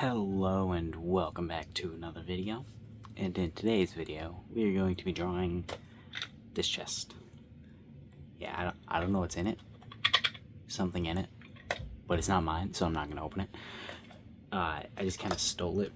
Hello and welcome back to another video. And in today's video, we are going to be drawing this chest. Yeah, I don't know what's in it. Something in it. But it's not mine, so I'm not going to open it. I just kind of stole it.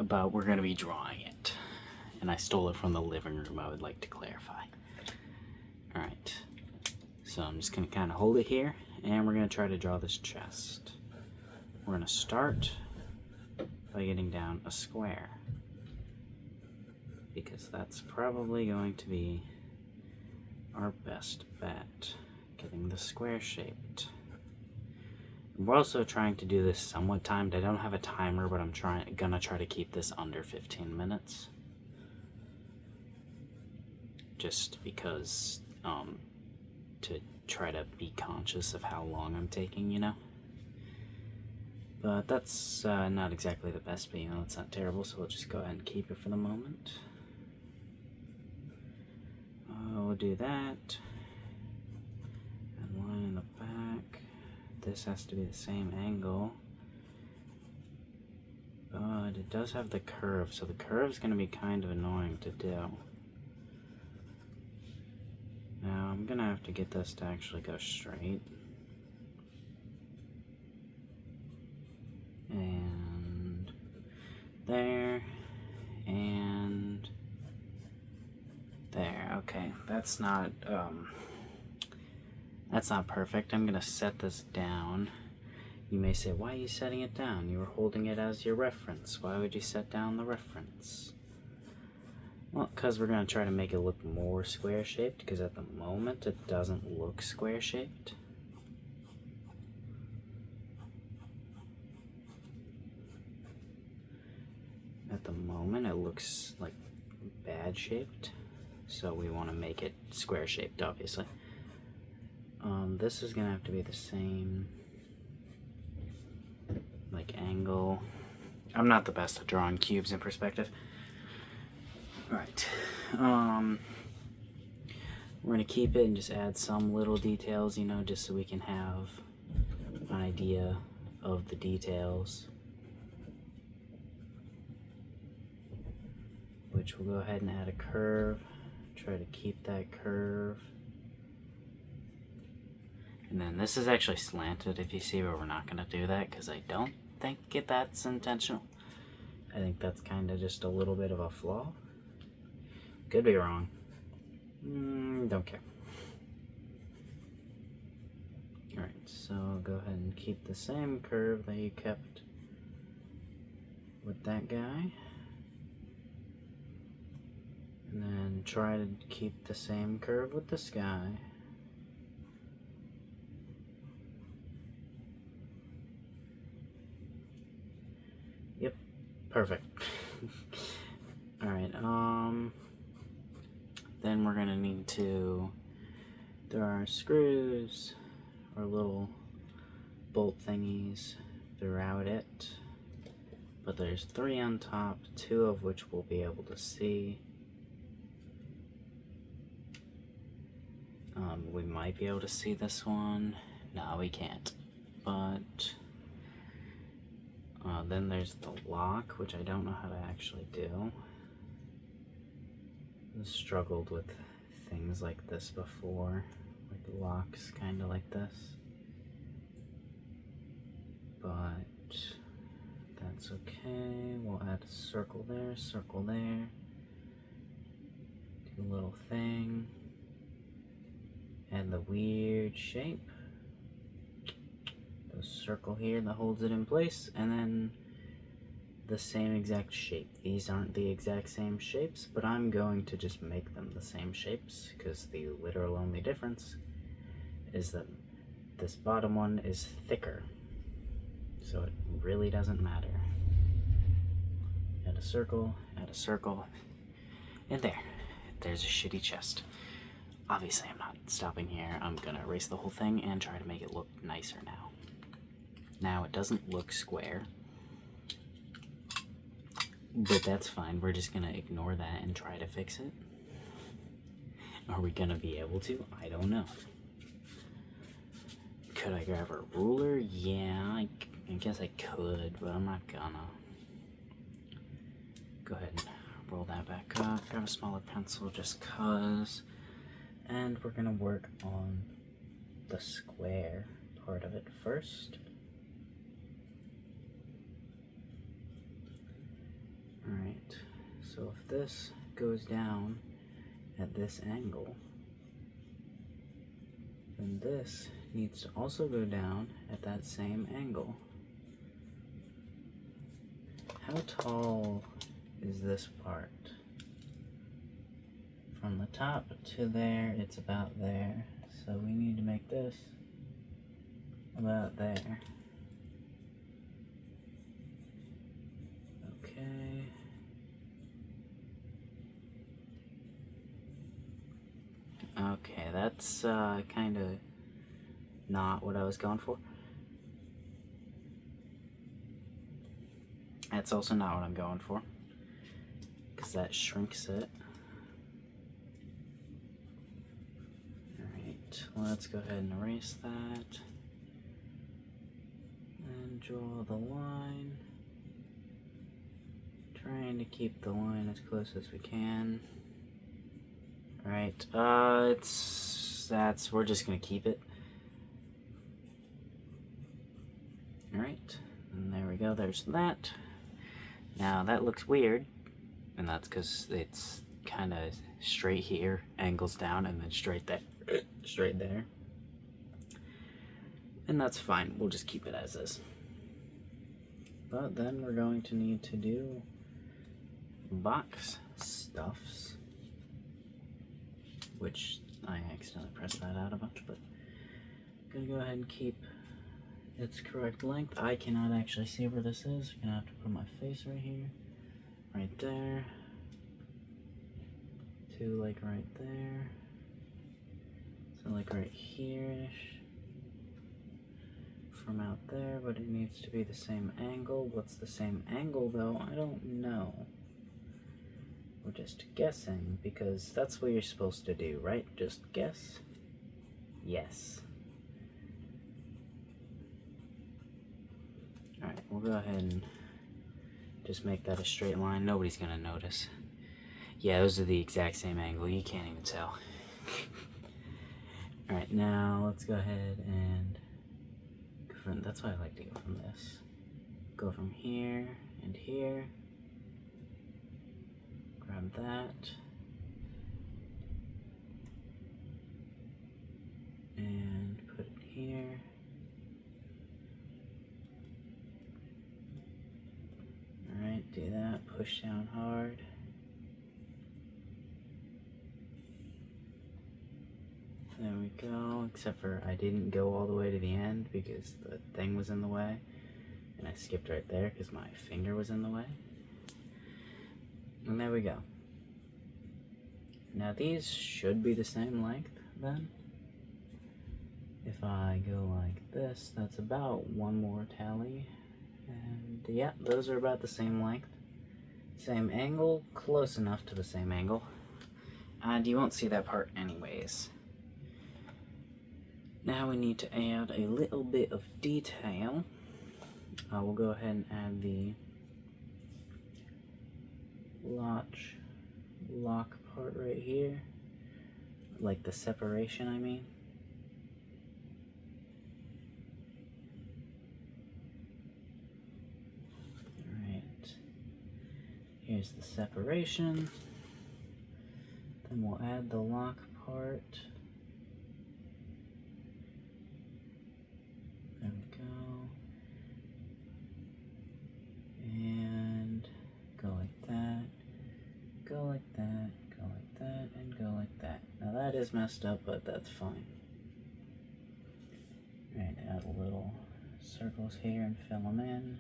But we're going to be drawing it. And I stole it from the living room, I would like to clarify. Alright. So I'm just going to kind of hold it here, and we're going to try to draw this chest. We're going to start by getting down a square, because that's probably going to be our best bet, getting the square shaped. We're also trying to do this somewhat timed. I don't have a timer, but I'm gonna try to keep this under 15 minutes. Just because, to try to be conscious of how long I'm taking, you know? But that's not exactly the best, but you know, it's not terrible, so we'll just go ahead and keep it for the moment. We'll do that. And line in the back. This has to be the same angle. But it does have the curve, so the curve is going to be kind of annoying to do. Now, I'm going to have to get this to actually go straight. And there, and there. Okay, that's not perfect. I'm gonna set this down. You may say, why are you setting it down? You were holding it as your reference. Why would you set down the reference? Well, because we're gonna try to make it look more square shaped, because at the moment it doesn't look square shaped. At the moment it looks like bad shaped, so we want to make it square shaped, obviously. This is gonna have to be the same like angle. I'm not the best at drawing cubes in perspective. Alright, we're gonna keep it and just add some little details, you know, just so we can have an idea of the details. Which we'll go ahead and add a curve, try to keep that curve. And then this is actually slanted, if you see, but we're not going to do that because I don't think that's intentional. I think that's kind of just a little bit of a flaw. Could be wrong. Don't care. Alright, so I'll go ahead and keep the same curve that you kept with that guy. And then try to keep the same curve with this guy. Yep, perfect. Alright, then we're gonna need to, there are screws or little bolt thingies throughout it. But there's 3 on top, 2 of which we'll be able to see. We might be able to see this one. No, we can't. But then there's the lock, which I don't know how to actually do. I've struggled with things like this before, like locks kind of like this. But that's okay. We'll add a circle there, do a little thing. And the weird shape. A circle here that holds it in place, and then the same exact shape. These aren't the exact same shapes, but I'm going to just make them the same shapes, because the literal only difference is that this bottom one is thicker. So it really doesn't matter. Add a circle, and there's a shitty chest. Obviously, I'm not stopping here. I'm gonna erase the whole thing and try to make it look nicer now. Now, it doesn't look square, but that's fine. We're just gonna ignore that and try to fix it. Are we gonna be able to? I don't know. Could I grab a ruler? Yeah, I guess I could, but I'm not gonna. Go ahead and roll that back up. Grab a smaller pencil just cause. And we're gonna work on the square part of it first. Alright, so if this goes down at this angle, then this needs to also go down at that same angle. How tall is this part? From the top to there, it's about there. So we need to make this about there. Okay. Okay, that's kind of not what I was going for. That's also not what I'm going for, because that shrinks it. Alright, let's go ahead and erase that. And draw the line. Trying to keep the line as close as we can. Alright, we're just gonna keep it. Alright, and there we go, there's that. Now that looks weird, and that's because it's kind of straight here, angles down, and then straight there. And that's fine, we'll just keep it as is. But then we're going to need to do box stuffs, which I accidentally pressed that out a bunch, but I'm gonna go ahead and keep its correct length. I cannot actually see where this is. I'm gonna have to put my face right here, right there, to like right there, so like right here-ish, from out there, but it needs to be the same angle. What's the same angle though? I don't know. We're just guessing, because that's what you're supposed to do, right? Just guess? Yes. Alright, we'll go ahead and just make that a straight line. Nobody's gonna notice. Yeah, those are the exact same angle. You can't even tell. Alright, now let's go ahead and go from, that's why I like to go from this. Go from here and here. Grab that. And put it here. Alright, do that. Push down hard. There we go, except for I didn't go all the way to the end because the thing was in the way. And I skipped right there because my finger was in the way. And there we go. Now these should be the same length then. If I go like this, that's about one more tally. And yeah, those are about the same length. Same angle, close enough to the same angle. And you won't see that part anyways. Now we need to add a little bit of detail. We'll go ahead and add the lock part right here. Like the separation, I mean. Alright. Here's the separation. Then we'll add the lock part. There we go. And go like that, go like that, go like that, and go like that. Now that is messed up, but that's fine. Alright, add little circles here and fill them in.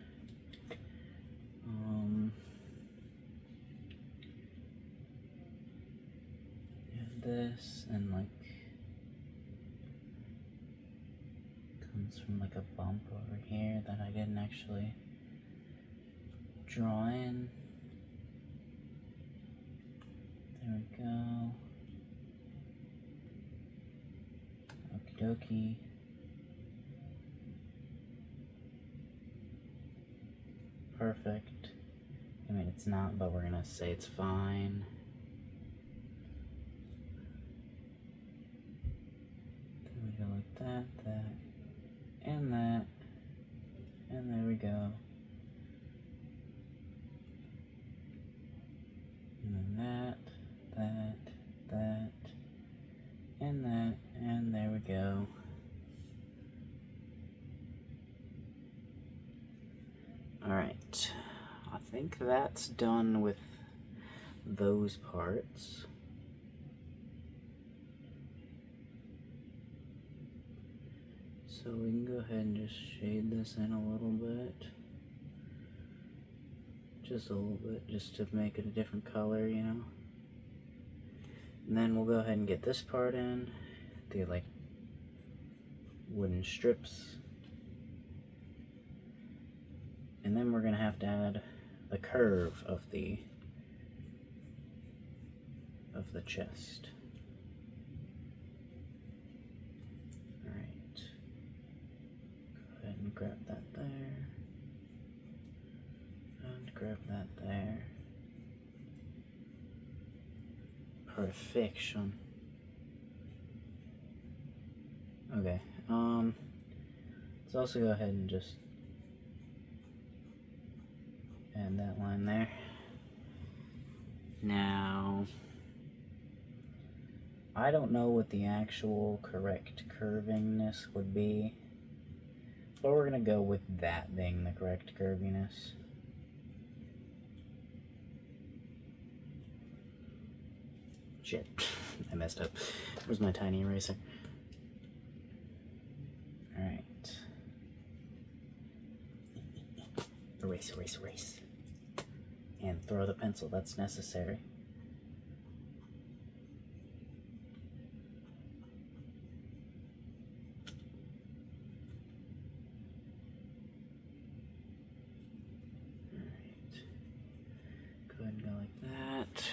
And this, and like comes from like a bump over here that I didn't actually draw in. There we go. Okie dokie. perfect. I mean, it's not, but we're gonna say it's fine. Then we go like that, that, and that, and there we go. And then that, and that, and there we go. Alright, I think that's done with those parts. So we can go ahead and just shade this in a little bit. Just a little bit, just to make it a different color, you know. And then we'll go ahead and get this part in, the like wooden strips. And then we're gonna have to add the curve of the chest. Alright. Go ahead and grab that there. And grab that there. Perfection. Okay, let's also go ahead and just add that line there. Now, I don't know what the actual correct curvingness would be, but we're gonna go with that being the correct curviness. Shit, I messed up. Where's my tiny eraser? Alright. Erase, erase, erase. And throw the pencil, that's necessary. Alright. Go ahead and go like that.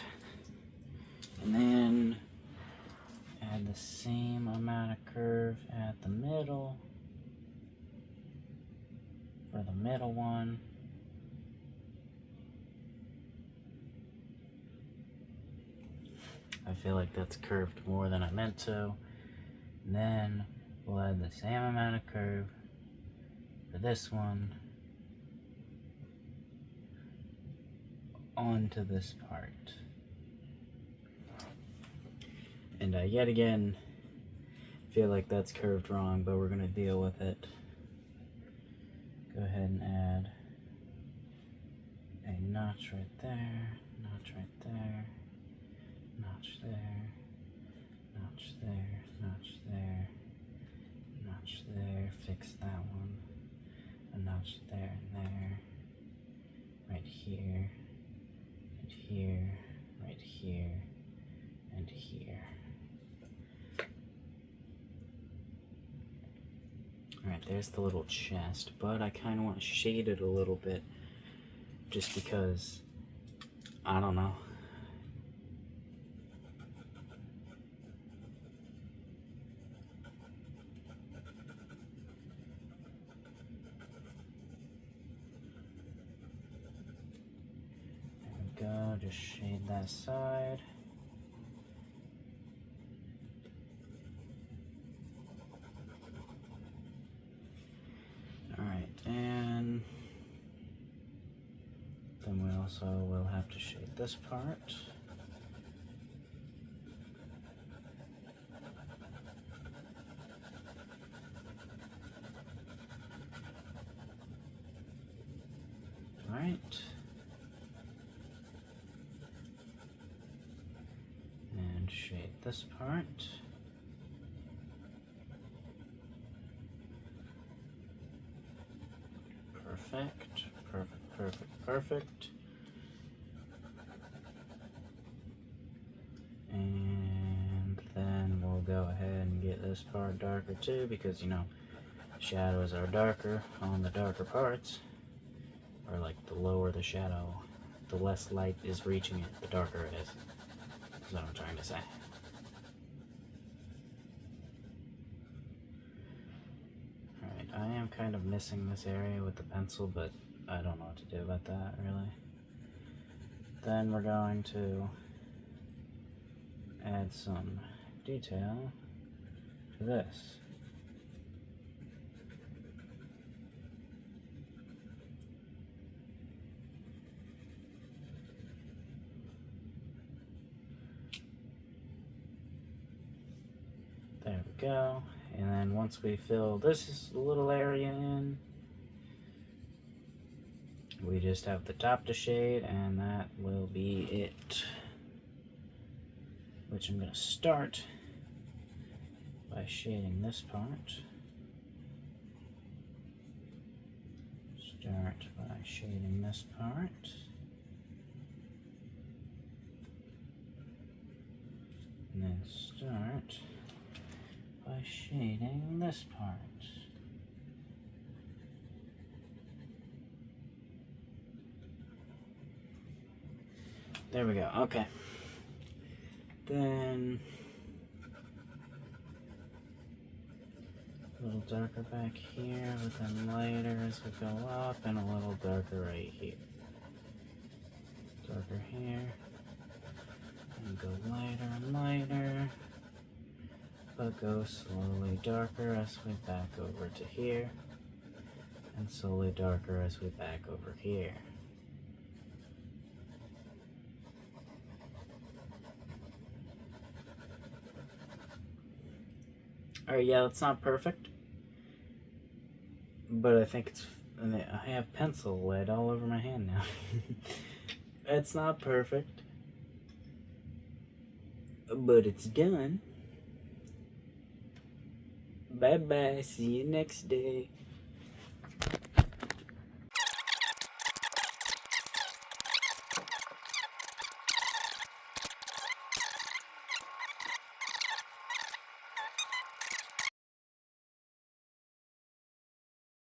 And then add the same amount of curve at the middle for the middle one. I feel like that's curved more than I meant to. And then we'll add the same amount of curve for this one onto this part. And yet again, feel like that's curved wrong, but we're gonna deal with it. Go ahead and add a notch right there, notch right there, notch there, notch there, notch there, notch there, fix that one, a notch there and there, right here, right here, right here, and here. Alright, there's the little chest, but I kind of want to shade it a little bit, just because, I don't know. There we go, just shade that side. Alright, and then we also will have to shade this part. Alright. And shade this part. Perfect, perfect, perfect, perfect. And then we'll go ahead and get this part darker too, because you know, shadows are darker on the darker parts. Or like the lower the shadow, the less light is reaching it, the darker it is. That's what I'm trying to say. Alright, I am kind of missing this area with the pencil, but I don't know what to do about that, really. Then we're going to add some detail to this. There we go. And then once we fill this little area in, we just have the top to shade, and that will be it. Which I'm going to start by shading this part. Start by shading this part. And then start by shading this part. There we go. Okay. Then a little darker back here, but then lighter as we go up, and a little darker right here. Darker here, and go lighter and lighter, but go slowly darker as we back over to here, and slowly darker as we back over here. Alright, yeah, that's not perfect, but I think it's, I have pencil lead all over my hand now. It's not perfect, but it's done. Bye bye, see you next day.